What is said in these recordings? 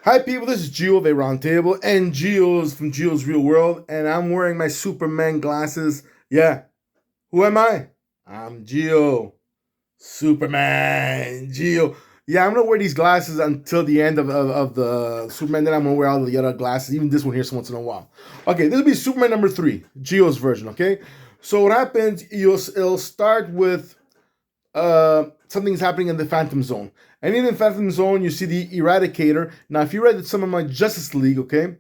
Hi people, this is Gio of Aroundtable and Gio's from Gio's Real World, and I'm wearing my Superman glasses. Yeah, who am I? I'm Gio. Superman. Gio. Yeah, I'm gonna wear these glasses until the end of the Superman, then I'm gonna wear all the other glasses, even this one here once in a while. Okay, this will be Superman number 3, Gio's version, okay? So what happens, it'll start with something's happening in the Phantom Zone. And in the Phantom Zone, you see the Eradicator. Now, if you read some of my Justice League, okay,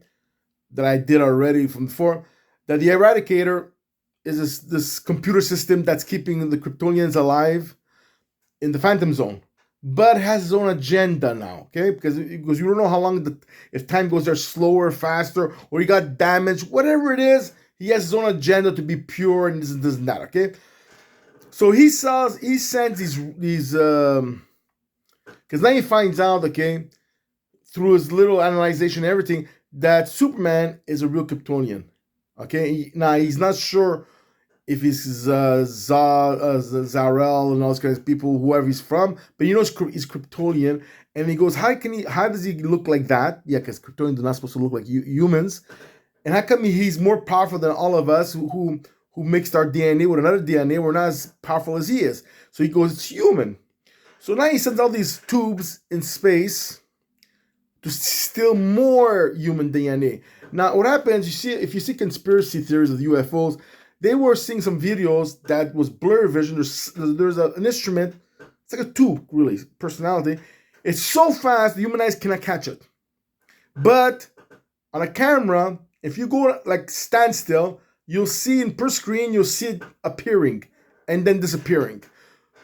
that I did already from before, that the Eradicator is this computer system that's keeping the Kryptonians alive in the Phantom Zone, but has its own agenda now, okay? Because you don't know how long, if time goes there slower, faster, or he got damaged, whatever it is, he has his own agenda to be pure and this and that, okay? So he sends these because now he finds out, okay, through his little analyzation and everything, that Superman is a real Kryptonian. Okay, now he's not sure if he's Zarel and all those kinds of people, whoever he's from, but he knows he's Kryptonian, and he goes, how does he look like that? Yeah, because Kryptonians are not supposed to look like humans, and how come he's more powerful than all of us who mixed our DNA with another DNA? We're not as powerful as he is. So he goes, it's human. So now he sends all these tubes in space to steal more human DNA. Now, what happens, if you see conspiracy theories of the UFOs, they were seeing some videos that was blurry vision. There's an instrument, it's like a tube, really, personality. It's so fast, the human eyes cannot catch it. But on a camera, if you go like standstill, you'll see per screen, you'll see it appearing and then disappearing.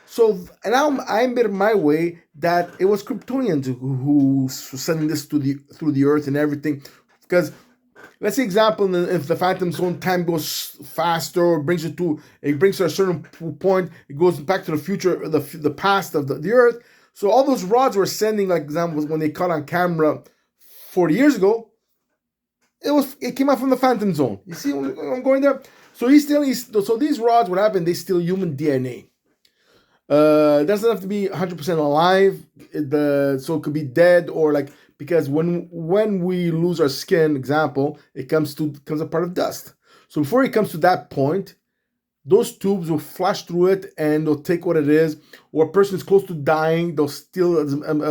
So, and I made it my way that it was Kryptonians who sending this through the Earth and everything. Because let's say, example, if the Phantom Zone time goes faster or brings it to a certain point, it goes back to the future, the past of the Earth. So all those rods were sending, like examples when they caught on camera 40 years ago, it came out from the Phantom Zone. You see I'm going there? So so these rods, what happened? They steal human DNA. It doesn't have to be 100% alive. So it could be dead or like, because when we lose our skin, example, it comes a part of dust. So before it comes to that point, those tubes will flash through it and they'll take what it is. Or a person is close to dying, they'll steal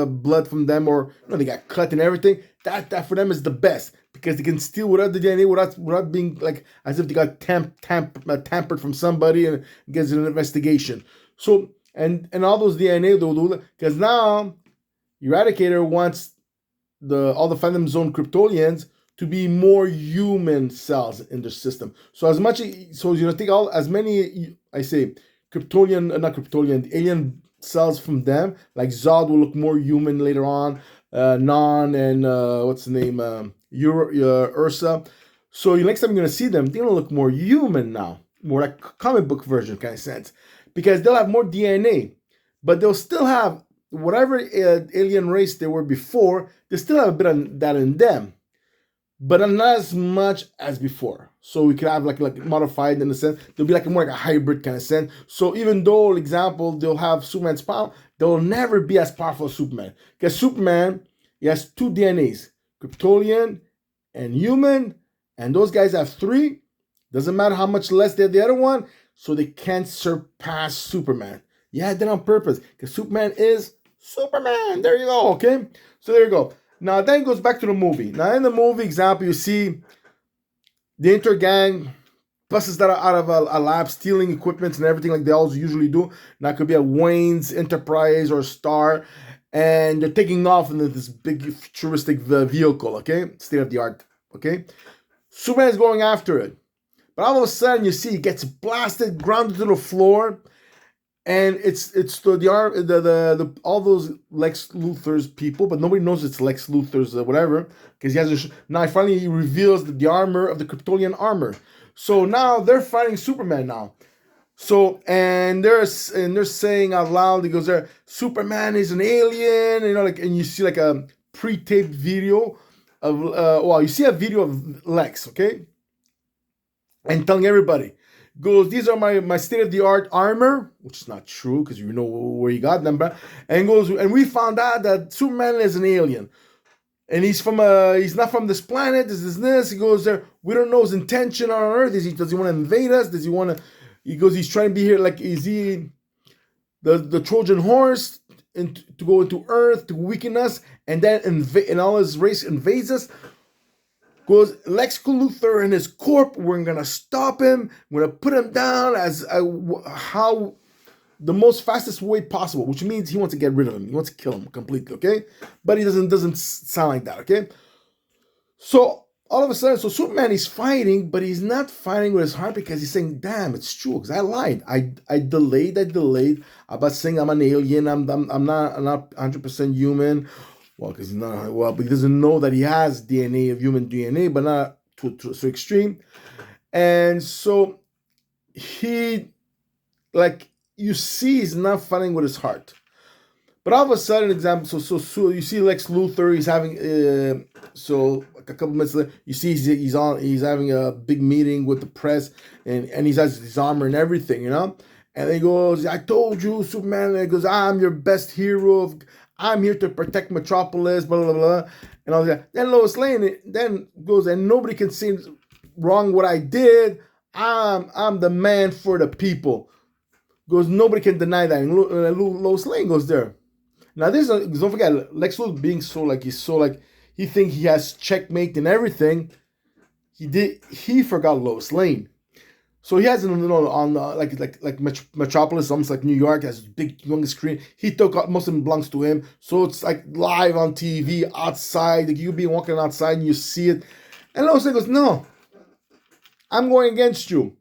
blood from them, or they got cut and everything. That for them is the best, because they can steal without the DNA, without being like as if they got tampered from somebody and gets an investigation. So and all those DNA they'll do, because now Eradicator wants all the Phantom Zone Kryptonians to be more human cells in the system. So take as many, I say, not Kryptonian, alien cells from them. Like Zod will look more human later on. Non and what's the name? Ursa. So next time you're gonna see them, they're gonna look more human now, more like comic book version kind of sense, because they'll have more DNA, but they'll still have whatever alien race they were before. They still have a bit of that in them, but not as much as before. So we could have like modified in a sense. They'll be more like a hybrid kind of sense. So even though, example, they'll have Superman's power, they'll never be as powerful as Superman. Because Superman, he has 2 DNAs, Kryptonian and human, and those guys have 3. Doesn't matter how much less they're the other one, so they can't surpass Superman. Yeah, I did on purpose, because Superman is Superman. There you go, okay? So there you go. Now, then it goes back to the movie. Now, in the movie example, you see the Intergang buses that are out of a lab stealing equipment and everything like they always usually do. Now, it could be a Wayne's Enterprise or Star, and they're taking off in this big futuristic vehicle, okay? State of the art, okay? Superman is going after it. But all of a sudden, you see it gets blasted, grounded to the floor, and it's all those Lex Luthor's people, but nobody knows it's Lex Luthor's whatever, because he has now finally he reveals the armor of the Kryptonian armor. So now they're fighting Superman now. So and they're saying out loud, he goes there, Superman is an alien, and you see like a pre-taped video of you see a video of Lex, okay, and telling everybody, goes, these are my state-of-the-art armor, which is not true because you know where he got them, and goes, and we found out that Superman is an alien. and he's not from this planet. This is this. He goes there. We don't know his intention on Earth. Does he want to invade us? Does he want to? He goes. He's trying to be here. Like, is he the Trojan horse to go into Earth to weaken us, and then and all his race invades us? Goes Lex Luthor and his corp. We're gonna stop him. We're gonna put him down as how the most fastest way possible, which means he wants to get rid of him. He wants to kill him completely, okay? But he doesn't sound like that, okay? So all of a sudden, so Superman is fighting, but he's not fighting with his heart because he's saying, "Damn, it's true, because I lied. I delayed about saying I'm an alien. I'm not 100% human. Well, because he's not but he doesn't know that he has DNA of human DNA, but not to so extreme. And so he you see he's not fighting with his heart. But all of a sudden, example, so you see Lex Luthor, he's having so a couple minutes later, you see he's having a big meeting with the press, and he has his armor and everything, And he goes, "I told you, Superman." And he goes, "I'm your best hero. I'm here to protect Metropolis." Blah blah blah, and all that. Then Lois Lane then goes, "And nobody can say wrong what I did. I'm the man for the people." Goes, nobody can deny that. And Lois Lane goes there. Now this don't forget, Lex Luthor being he think he has checkmate and everything. He forgot Lois Lane. So he has on like Metropolis, almost like New York, has a big young screen. He took out, most of them belongs to him. So it's like live on TV outside. Like you be walking outside and you see it. And Lois Lane goes, "No, I'm going against you.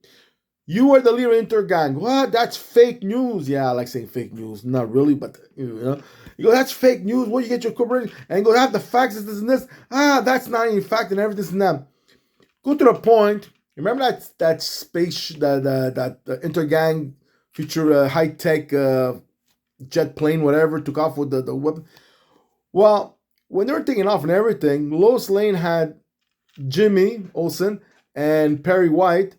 You are the leader of Intergang." "What? That's fake news." Yeah, I like saying fake news. Not really, but You go, "That's fake news. Where you get your corporation?" And you go, "I have the facts, this and this." That's not any fact and everything and that. Go to the point. Remember that space, that Intergang future high tech jet plane, whatever, took off with the weapon. Well, when they were taking off and everything, Lois Lane had Jimmy Olsen and Perry White.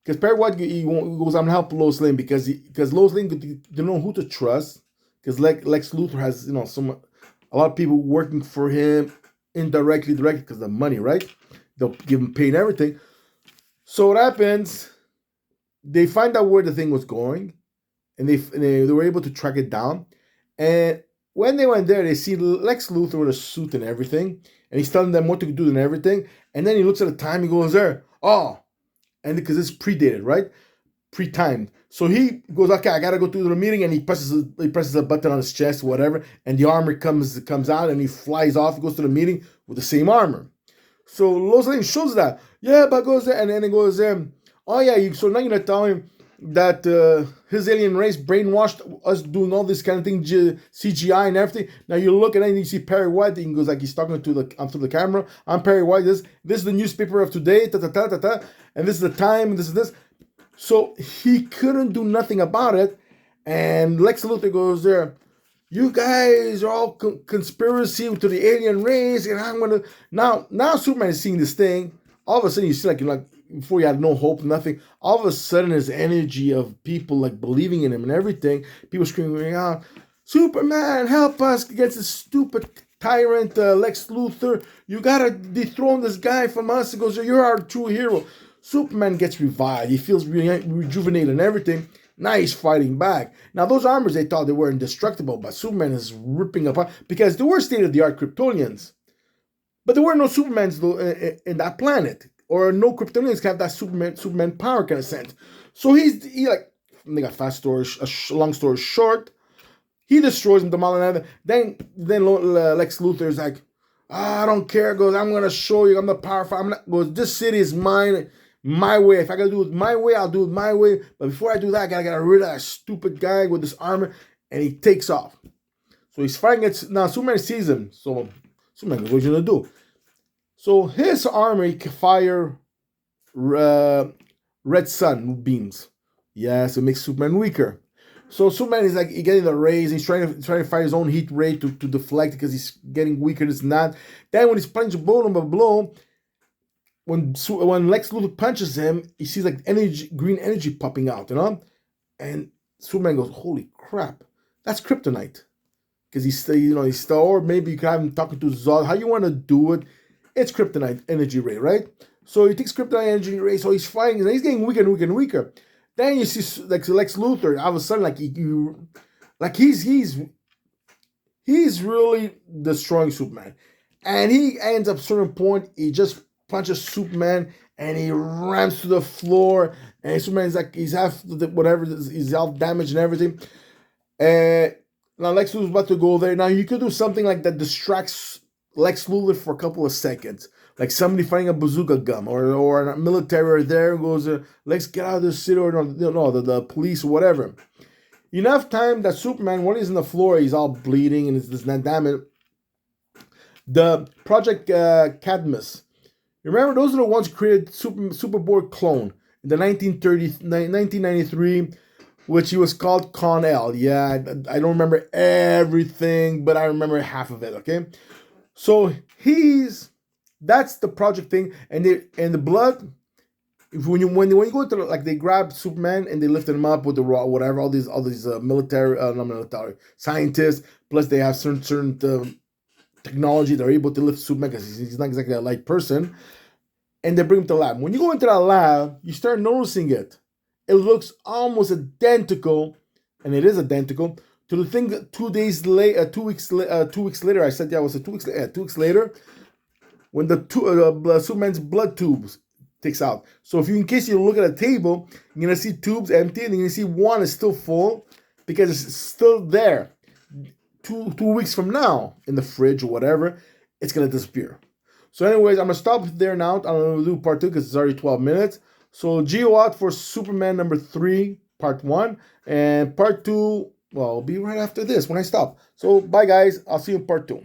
Because Perry White he goes, "I'm gonna help Lois Lane," because Lois Lane didn't know who to trust. Because Lex Luthor has a lot of people working for him directly because of the money, right? They'll give him pay and everything. So what happens? They find out where the thing was going, and they were able to track it down. And when they went there, they see Lex Luthor with a suit and everything, and he's telling them what to do and everything. And then he looks at the time. He goes there. Oh. And because it's predated, right? Pre-timed. So he goes, "Okay, I gotta go to the meeting," and he presses a button on his chest, whatever, and the armor comes out, and he flies off. He goes to the meeting with the same armor. So Lois Lane shows that. "Yeah, but goes there," and then it goes there. "Oh yeah, so now you're gonna tell him that his alien race brainwashed us doing all this kind of thing, CGI and everything." Now you look at it and you see Perry White, and he goes like he's talking to the camera. "I'm Perry White. This is the newspaper of today, and this is the time, and this is this." So he couldn't do nothing about it. And Lex Luthor goes there, "You guys are all conspiracy to the alien race, and I'm gonna..." Now Superman is seeing this thing. All of a sudden you see like before you had no hope, nothing. All of a sudden his energy of people like believing in him and everything, people screaming out, "Superman, help us against this stupid tyrant Lex Luthor. You gotta dethrone this guy from us." He goes, "You're our true hero." Superman gets revived. He feels rejuvenated and everything. Now he's fighting back. Now those armors, they thought they were indestructible, but Superman is ripping apart because they were state-of-the-art Kryptonians. But there were no Supermans in that planet, or no Kryptonians can have that Superman power kind of sense. So he they got fast story, long story short, he destroys him, Then Lex Luthor is like, "I don't care." Goes, "I'm gonna show you. I'm the powerful." Goes, "This city is mine, my way. If I gotta do it my way, I'll do it my way. But before I do that, I gotta get rid of that stupid guy with this armor." And he takes off. So he's fighting against, now Superman sees him. So Superman goes, "What are you gonna do?" So his armor, he can fire red sun beams. Yeah, so it makes Superman weaker. So Superman is like getting the rays. He's trying to fight his own heat ray to deflect because he's getting weaker. This and that. Then when he's punching blow, when Lex Luthor punches him, he sees like green energy popping out, And Superman goes, "Holy crap, that's kryptonite." because he's still, he's still, or maybe you can have him talking to Zod. How you want to do it? It's kryptonite energy ray, right? So he takes kryptonite energy ray, so he's fighting, and he's getting weaker and weaker and weaker. Then you see like Lex Luthor, all of a sudden, like he's really destroying Superman, and he ends up at a certain point. He just punches Superman, and he rams to the floor, and Superman's like he's half whatever, he's half damaged and everything. And now Lex Luthor's about to go there. Now you could do something like that distracts Lex Luthor for a couple of seconds, like somebody fighting a bazooka gun, or a military there goes, Lex, get out of the city, or the police or whatever. Enough time that Superman, when he's on the floor, he's all bleeding and it's this damn. The Project Cadmus. Remember, those are the ones who created Superboy clone in the 1993, which he was called Con-El. Yeah, I don't remember everything, but I remember half of it. Okay, so that's the project thing, and the blood. When you go to like they grab Superman and they lift him up with the raw whatever, all these military not military scientists, plus they have certain technology, they're able to lift Superman because he's not exactly a light person, and they bring him to the lab. When you go into that lab, you start noticing it. It looks almost identical, and it is identical to the thing that 2 days later, 2 weeks later. I said, yeah, was it 2 weeks? 2 weeks later, when the Superman's blood tubes takes out. So in case you look at a table, you're gonna see tubes empty, and you're gonna see one is still full because it's still there. 2 weeks from now in the fridge or whatever, it's gonna disappear. So anyways, I'm gonna stop there now. I'm gonna do part 2 because it's already 12 minutes. So Geo out for Superman number 3, part 1, and part 2, well, will be right after this when I stop. So bye guys, I'll see you in part 2.